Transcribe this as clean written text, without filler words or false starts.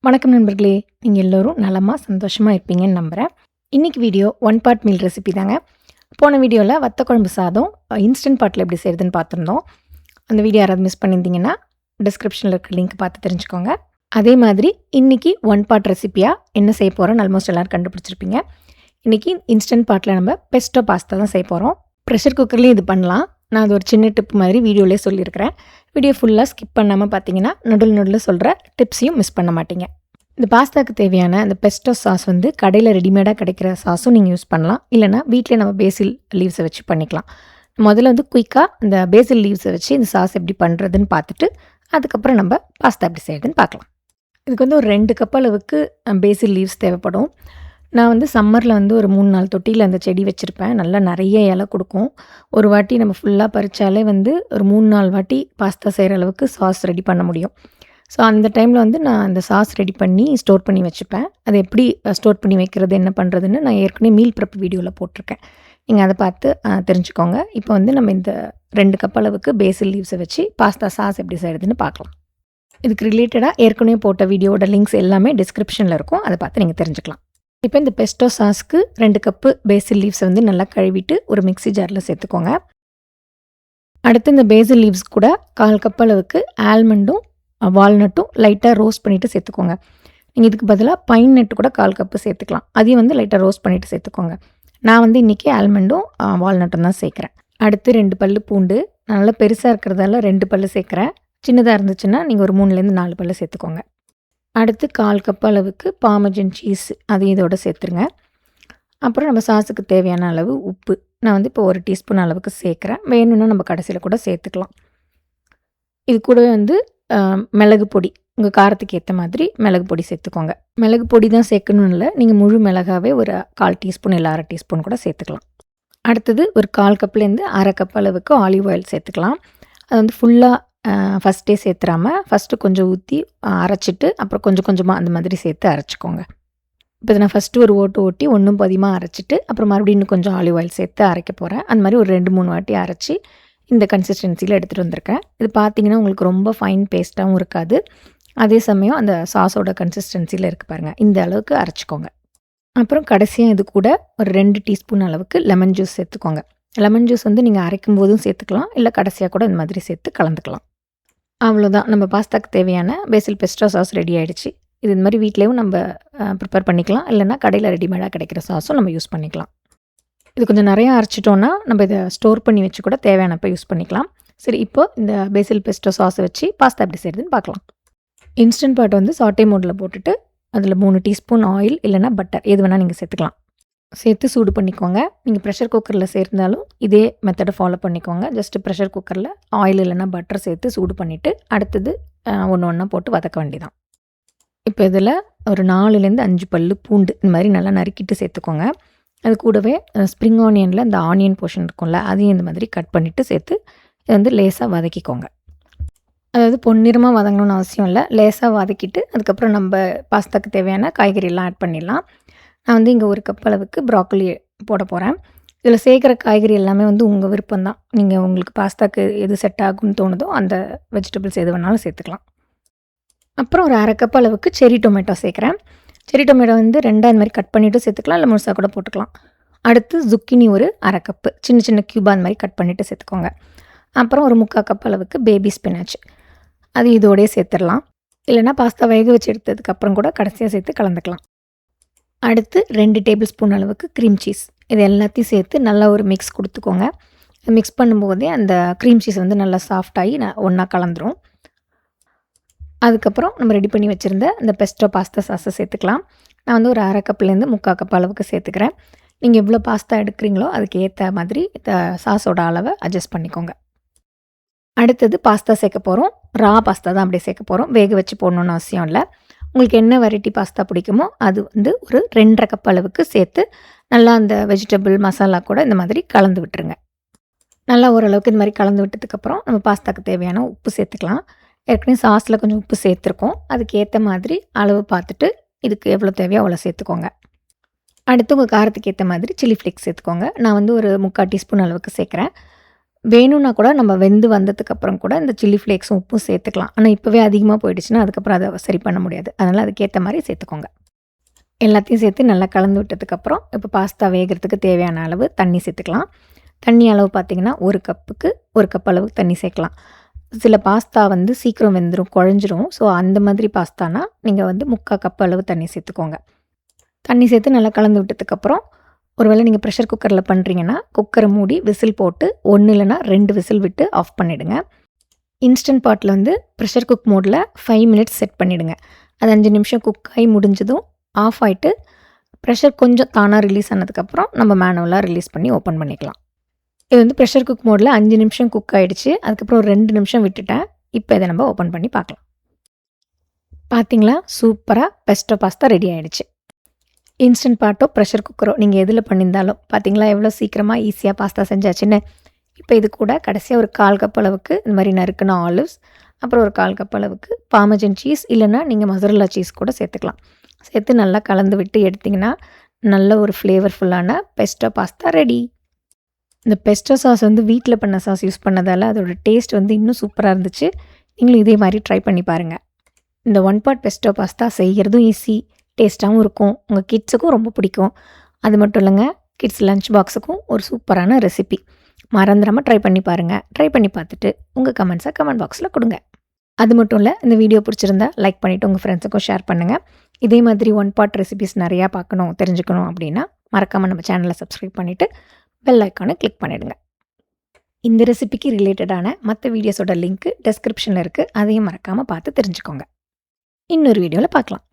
வணக்கம் நண்பர்களே! நீங்க எல்லோரும் நலமா, சந்தோஷமா இருப்பீங்கன்னு நம்புறேன். இன்னைக்கு video one pot meal recipe தாங்க. போன வீடியோல வத்த குழம்பு சாதம் இன்ஸ்டன்ட் பாட்ல எப்படி செய்றதுன்னு பார்த்துருந்தோம். அந்த வீடியோ யாராவது மிஸ் பண்ணியிருந்தீங்கன்னா, டிஸ்கிரிப்ஷன்ல இருக்க லிங்க் பார்த்து தெரிஞ்சுக்கோங்க. அதே மாதிரி இன்னைக்கு ஒன் பாட் ரெசிபியா என்ன செய்ய போறோம்னு ஆல்மோஸ்ட் எல்லாரும் கண்டுபிடிச்சிருப்பீங்க. இன்னைக்கு இன்ஸ்டன்ட் பாட்ல நம்ம பெஸ்டோ பாஸ்தா தான் செய்ய போறோம். ப்ரெஷர் குக்கர்லயும் இது பண்ணலாம். நான் அது ஒரு சின்ன டிப் மாதிரி வீடியோலயே சொல்லியிருக்கிறேன். வீடியோ ஃபுல்லா ஸ்கிப் பண்ணாம பார்த்தீங்கன்னா, நடுவுல சொல்ற டிப்ஸையும் மிஸ் பண்ண மாட்டீங்க. இந்த பாஸ்தாக்கு தேவையான அந்த பெஸ்டோ சாஸ் வந்து கடையில் ரெடிமேடாக கிடைக்கிற சாஸும் நீங்கள் யூஸ் பண்ணலாம். இல்லைனா வீட்டிலே நம்ம பேசில் லீவ்ஸை வச்சு பண்ணிக்கலாம். முதல்ல வந்து குயிக்காக இந்த பேசில் லீவ்ஸை வச்சு இந்த சாஸ் எப்படி பண்ணுறதுன்னு பார்த்துட்டு, அதுக்கப்புறம் நம்ம பாஸ்தா எப்படி செய்யறதுன்னு பார்க்கலாம். இதுக்கு வந்து ஒரு 2 கப் அளவுக்கு பேசில் லீவ்ஸ் தேவைப்படும். நான் வந்து சம்மரில் வந்து ஒரு 3-4 தொட்டியில் அந்த செடி வச்சுருப்பேன். நல்லா நிறைய இலை கொடுக்கும். ஒரு வாட்டி நம்ம ஃபுல்லாக பறித்தாலே வந்து ஒரு 3-4 வாட்டி பாஸ்தா செய்கிற அளவுக்கு சாஸ் ரெடி பண்ண முடியும். ஸோ அந்த டைமில் வந்து நான் அந்த சாஸ் ரெடி பண்ணி ஸ்டோர் பண்ணி வச்சுப்பேன். அது எப்படி ஸ்டோர் பண்ணி வைக்கிறது, என்ன பண்ணுறதுன்னு நான் ஏற்கனவே மீல் ப்ரெப் வீடியோவில் போட்டிருக்கேன். நீங்கள் அதை பார்த்து தெரிஞ்சுக்கோங்க. இப்போ வந்து நம்ம இந்த 2 கப் அளவுக்கு பேசில் லீவ்ஸை வச்சு பாஸ்தா சாஸ் எப்படி செய்கிறதுன்னு பார்க்கலாம். இதுக்கு ரிலேட்டடாக ஏற்கனவே போட்ட வீடியோட லிங்க்ஸ் எல்லாமே டிஸ்கிரிப்ஷனில் இருக்கும். அதை பார்த்து நீங்கள் தெரிஞ்சுக்கலாம். இப்போ இந்த பெஸ்டோ சாஸ்க்கு 2 கப்பு பேசில் லீவ்ஸை வந்து நல்லா கழுவிட்டு ஒரு மிக்ஸி ஜாரில் சேர்த்துக்கோங்க. அடுத்து இந்த பேசில் லீவ்ஸ் கூட 1/4 கப் அளவுக்கு ஆல்மண்டும் வால்நட்டும் லைட்டாக ரோஸ்ட் பண்ணிவிட்டு சேர்த்துக்கோங்க. நீங்கள் இதுக்கு பதிலாக பைன் நட்டு கூட 1/4 கப்பு சேர்த்துக்கலாம். அதையும் வந்து லைட்டாக ரோஸ்ட் பண்ணிவிட்டு சேர்த்துக்கோங்க. நான் வந்து இன்றைக்கி ஆல்மண்டும் வால்நட்டும் தான் சேர்க்குறேன். அடுத்து 2 பல்லு பூண்டு. நல்லா பெருசாக இருக்கிறதால 2 பல்லு சேர்க்குறேன். சின்னதாக இருந்துச்சுன்னா நீங்கள் ஒரு 3லேருந்து 4 பல்லு சேர்த்துக்கோங்க. அடுத்து 1/4 கப் அளவுக்கு பார்மஜன் சீஸ் அதையும் இதோட சேர்த்துருங்க. அப்புறம் நம்ம சாஸுக்கு தேவையான அளவு உப்பு. நான் வந்து இப்போ 1 டீஸ்பூன் அளவுக்கு சேர்க்குறேன். வேணும்னா நம்ம கடைசியில் கூட சேர்த்துக்கலாம். இது கூடவே வந்து மிளகு பொடி, உங்கள் காரத்துக்கு ஏற்ற மாதிரி மிளகு பொடி சேர்த்துக்கோங்க. மிளகு பொடி தான் சேர்க்கணும்னு இல்லை, நீங்கள் முழு மிளகாவே ஒரு 1/4 டீஸ்பூன் இல்லை 1/2 டீஸ்பூன் கூட சேர்த்துக்கலாம். அடுத்தது ஒரு 1/4 கப்லேருந்து 1/2 கப் அளவுக்கு ஆலிவ் ஆயில் சேர்த்துக்கலாம். அது வந்து ஃபுல்லாக ஃபஸ்ட்டே சேர்த்துறாமல் ஃபஸ்ட்டு கொஞ்சம் ஊற்றி அரைச்சிட்டு அப்புறம் கொஞ்சம் கொஞ்சமாக அந்த மாதிரி சேர்த்து அரைச்சிக்கோங்க. இப்போ இதை நான் ஃபஸ்ட்டு ஒரு ஓட்டு ஓட்டி ஒன்றும் பாதியமாக அரைச்சிட்டு அப்புறம் மறுபடியும் இன்னும் கொஞ்சம் ஆலிவ் ஆயில் சேர்த்து அரைக்க போகிறேன். அந்த மாதிரி ஒரு 2-3 வாட்டி அரைச்சி இந்த கன்சிஸ்டன்சியில் எடுத்துகிட்டு வந்திருக்கேன். இது பார்த்தீங்கன்னா உங்களுக்கு ரொம்ப ஃபைன் பேஸ்ட்டாகவும் இருக்காது. அதே சமயம் அந்த சாஸோட கன்சிஸ்டன்சியில் இருக்குது பாருங்கள், இந்த அளவுக்கு அரைச்சிக்கோங்க. அப்புறம் கடைசியாக இது கூட ஒரு 2 டீஸ்பூன் அளவுக்கு லெமன் ஜூஸ் சேர்த்துக்கோங்க. லெமன் ஜூஸ் வந்து நீங்கள் அரைக்கும் போதும் சேர்த்துக்கலாம், இல்லை கடைசியாக கூட இந்த மாதிரி சேர்த்து கலந்துக்கலாம். அவ்வளோதான், நம்ம பாஸ்தாக்கு தேவையான பேசில் பெஸ்டோ சாஸ் ரெடி ஆகிடுச்சு. இது இந்த மாதிரி வீட்லேயும் நம்ம ப்ரிப்பேர் பண்ணிக்கலாம், இல்லைனா கடையில் ரெடிமேடாக கிடைக்கிற சாஸும் நம்ம யூஸ் பண்ணிக்கலாம். இது கொஞ்சம் நிறையா அரைச்சிட்டோன்னா நம்ம இதை ஸ்டோர் பண்ணி வச்சு கூட தேவையானப்போ யூஸ் பண்ணிக்கலாம். சரி, இப்போது இந்த பேசில் பெஸ்டோ சாஸை வச்சு பாஸ்தா எப்படி செய்கிறதுன்னு பார்க்கலாம். இன்ஸ்டன்ட் பாட் வந்து சாட்டே மோடில் போட்டுட்டு அதில் 3 டீஸ்பூன் ஆயில் இல்லைனா பட்டர் எது வேணால் நீங்கள் சேர்த்துக்கலாம். சேர்த்து சூடு பண்ணிக்கோங்க. நீங்கள் ப்ரெஷர் குக்கரில் சேர்ந்தாலும் இதே மெத்தடை ஃபாலோ பண்ணிக்கோங்க. ஜஸ்ட்டு ப்ரெஷர் குக்கரில் ஆயில் இல்லைனா பட்டர் சேர்த்து சூடு பண்ணிவிட்டு அடுத்தது ஒன்று ஒன்றா போட்டு வதக்க வேண்டியதான். இப்போ இதில் ஒரு 4லேருந்து 5 பல்லு பூண்டு இந்த மாதிரி நல்லா நறுக்கிட்டு சேர்த்துக்கோங்க. அது கூடவே ஸ்ப்ரிங் ஆனியனில் இந்த ஆனியன் போர்ஷன் இருக்கும்ல, அதையும் இந்த மாதிரி கட் பண்ணிவிட்டு சேர்த்து இதை வந்து லேசாக வதக்கிக்கோங்க. அதாவது பொன்னிறமாக வதங்கணும்னு அவசியம் இல்லை, லேசாக வதக்கிட்டு அதுக்கப்புறம் நம்ம பாஸ்தாக்கு தேவையான காய்கறியெல்லாம் ஆட் பண்ணிடலாம். நான் வந்து இங்கே 1 கப் அளவுக்கு ப்ராக்கோலி போட போகிறேன். இதில் சேர்க்குற காய்கறி எல்லாமே வந்து உங்கள் விருப்பம்தான். நீங்கள் உங்களுக்கு பாஸ்தாக்கு எது செட் ஆகும்னு தோணுதோ அந்த வெஜிடபிள்ஸ் எது வேணாலும் சேர்த்துக்கலாம். அப்புறம் ஒரு 1/2 கப் அளவுக்கு செரி டொமேட்டோ சேர்க்குறேன். செரி டொமேட்டோ வந்து 2 இந்த மாதிரி கட் பண்ணிவிட்டு சேர்த்துக்கலாம், இல்லை முழுசாக கூட போட்டுக்கலாம். அடுத்து zucchini ஒரு 1/2 கப்பு சின்ன சின்ன க்யூபாக அந்த மாதிரி கட் பண்ணிவிட்டு சேர்த்துக்கோங்க. அப்புறம் ஒரு 3/4 கப் அளவுக்கு பேபி ஸ்பினாச், அது இதோடய சேர்த்துடலாம். இல்லைனா பாஸ்தா வேக வச்சு எடுத்ததுக்கப்புறம் கூட கடைசியாக சேர்த்து கலந்துக்கலாம். அடுத்து 2 டேபிள் ஸ்பூன் அளவுக்கு க்ரீம் சீஸ், இது எல்லாத்தையும் சேர்த்து நல்லா ஒரு மிக்ஸ் கொடுத்துக்கோங்க. மிக்ஸ் பண்ணும்போதே அந்த க்ரீம் சீஸ் வந்து நல்லா சாஃப்டாகி ஒன்றா கலந்துரும். அதுக்கப்புறம் நம்ம ரெடி பண்ணி வச்சுருந்த இந்த பெஸ்டோ பாஸ்தா சாஸை சேர்த்துக்கலாம். நான் வந்து ஒரு 1/2 கப்லேருந்து 3/4 கப் அளவுக்கு சேர்த்துக்கிறேன். நீங்கள் எவ்வளோ பாஸ்தா எடுக்கிறீங்களோ அதுக்கு ஏற்ற மாதிரி சாஸோட அளவை அட்ஜஸ்ட் பண்ணிக்கோங்க. அடுத்தது பாஸ்தா சேர்க்க போகிறோம். ரா பாஸ்தா தான் அப்படியே சேர்க்க போகிறோம். வேக வச்சு போடணுன்னு அவசியம் இல்லை. உங்களுக்கு என்ன வெரைட்டி பாஸ்தா பிடிக்குமோ அது வந்து ஒரு 2.5 கப் அளவுக்கு சேர்த்து நல்லா அந்த வெஜிடபிள் மசாலா கூட இந்த மாதிரி கலந்து விட்டுருங்க. நல்லா ஓரளவுக்கு இந்த மாதிரி கலந்து விட்டதுக்கப்புறம் நம்ம பாஸ்தாக்கு தேவையான உப்பு சேர்த்துக்கலாம். ஏற்கனவே சாஸில் கொஞ்சம் உப்பு சேர்த்துருக்கோம். அதுக்கு ஏற்ற மாதிரி அளவு பார்த்துட்டு இதுக்கு எவ்வளோ தேவையோ அவ்வளோ சேர்த்துக்கோங்க. அடுத்து உங்கள் காரத்துக்கு ஏற்ற மாதிரி சில்லி ஃப்ளேக்ஸ் சேர்த்துக்கோங்க. நான் வந்து ஒரு 3/4 டீஸ்பூன் அளவுக்கு சேர்க்குறேன். வேணும்னா கூட நம்ம வெந்து வந்ததுக்கப்புறம் கூட இந்த சில்லி ஃப்ளேக்ஸும் உப்பும் சேர்த்துக்கலாம். ஆனால் இப்போவே அதிகமாக போயிடுச்சுன்னா அதுக்கப்புறம் அதை சரி பண்ண முடியாது. அதனால் அதுக்கேற்ற மாதிரி சேர்த்துக்கோங்க. எல்லாத்தையும் சேர்த்து நல்லா கலந்து விட்டதுக்கப்புறம் இப்போ பாஸ்தா வேகிறதுக்கு தேவையான அளவு தண்ணி சேர்த்துக்கலாம். தண்ணி அளவு பார்த்திங்கன்னா 1 கப்புக்கு 1 கப் அளவுக்கு தண்ணி சேர்க்கலாம். சில பாஸ்தா வந்து சீக்கிரம் வெந்துடும், குழஞ்சிரும். ஸோ அந்த மாதிரி பாஸ்தானா நீங்கள் வந்து 3/4 கப் அளவு தண்ணி சேர்த்துக்கோங்க. தண்ணி சேர்த்து நல்லா கலந்து விட்டதுக்கப்புறம் ஒருவேளை நீங்கள் ப்ரெஷர் குக்கரில் பண்ணுறீங்கன்னா குக்கரை மூடி விசில் போட்டு 1 இல்லைனா 2 விசில் விட்டு ஆஃப் பண்ணிவிடுங்க. இன்ஸ்டன்ட் பாட்டில் வந்து ப்ரெஷர் குக் மோடில் 5 மினிட்ஸ் செட் பண்ணிவிடுங்க. அது 5 நிமிஷம் குக் ஆகி முடிஞ்சதும் ஆஃப் ஆகிட்டு ப்ரெஷர் கொஞ்சம் தானாக ரிலீஸ் ஆனதுக்கப்புறம் நம்ம மேனுவலாக ரிலீஸ் பண்ணி ஓப்பன் பண்ணிக்கலாம். இது வந்து ப்ரெஷர் குக் மோடில் 5 நிமிஷம் குக் ஆகிடுச்சு. அதுக்கப்புறம் ஒரு 2 நிமிஷம் விட்டுட்டேன். இப்போ இதை நம்ம ஓப்பன் பண்ணி பார்க்கலாம். பார்த்தீங்களா, சூப்பராக பெஸ்டோ பாஸ்தா ரெடி ஆகிடுச்சு. இன்ஸ்டன்ட் பாட்டோ ப்ரெஷர் குக்கரோ நீங்கள் எதில் பண்ணியிருந்தாலும் பார்த்தீங்களா எவ்வளோ சீக்கிரமாக ஈஸியாக பாஸ்தா செஞ்சாச்சுன்னு. இப்போ இது கூட கடைசியாக ஒரு 1/4 கப் அளவுக்கு இந்த மாதிரி நறுக்குன ஆலிவ்ஸ், அப்புறம் ஒரு 1/4 கப் அளவுக்கு பார்மஜன் சீஸ் இல்லைன்னா நீங்கள் மொசரல்லா சீஸ் கூட சேர்த்துக்கலாம். சேர்த்து நல்லா கலந்து விட்டு எடுத்திங்கன்னா நல்ல ஒரு ஃப்ளேவர்ஃபுல்லான பெஸ்டோ பாஸ்தா ரெடி. இந்த பெஸ்டோ சாஸ் வந்து வீட்டில் பண்ண சாஸ் யூஸ் பண்ணதால் அதோட டேஸ்ட் வந்து இன்னும் சூப்பராக இருந்துச்சு. நீங்களும் இதே மாதிரி ட்ரை பண்ணி பாருங்கள். இந்த 1 பாட் பெஸ்டோ பாஸ்தா செய்கிறதும் ஈஸி, டேஸ்ட்டாகவும் இருக்கும், உங்கள் கிட்ஸுக்கும் ரொம்ப பிடிக்கும். அது மட்டும் இல்லைங்க, கிட்ஸ் லஞ்ச் பாக்ஸுக்கும் ஒரு சூப்பரான ரெசிபி. மறந்துடாமல் ட்ரை பண்ணி பாருங்கள். ட்ரை பண்ணி பார்த்துட்டு உங்கள் கமெண்ட்ஸை கமெண்ட் பாக்ஸில் கொடுங்க. அது மட்டும் இல்லை, இந்த வீடியோ பிடிச்சிருந்தா லைக் பண்ணிவிட்டு உங்கள் ஃப்ரெண்ட்ஸுக்கும் ஷேர் பண்ணுங்கள். இதே மாதிரி 1 பாட் ரெசிபிஸ் நிறையா பார்க்கணும், தெரிஞ்சுக்கணும் அப்படின்னா மறக்காமல் நம்ம சேனலை சப்ஸ்கிரைப் பண்ணிவிட்டு பெல் ஐக்கானை கிளிக் பண்ணிவிடுங்க. இந்த ரெசிபிக்கு ரிலேட்டடான மற்ற வீடியோஸோட லிங்க்கு டெஸ்கிரிப்ஷனில் இருக்குது. அதையும் மறக்காமல் பார்த்து தெரிஞ்சுக்கோங்க. இன்னொரு வீடியோவில் பார்க்கலாம்.